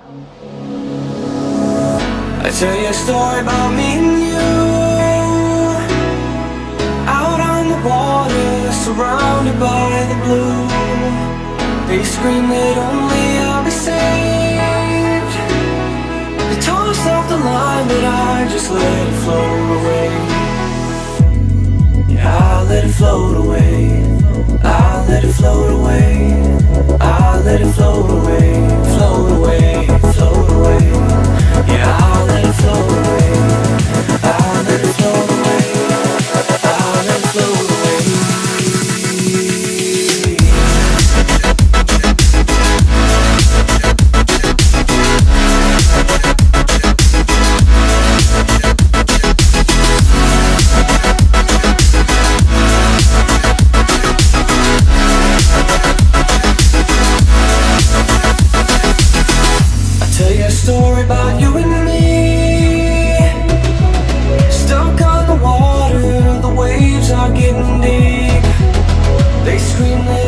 I tell you a story about me and you, out on the water, surrounded by the blue. They scream that only I'll be saved. They toss off the line, but I just let it float away. Yeah, I let it float away. I let it float away. I let it float away, float away, float away. Yeah, I let it float away. I let it float away. I let it float away. Story about you and me, stuck on the water, the waves are getting deep. They scream that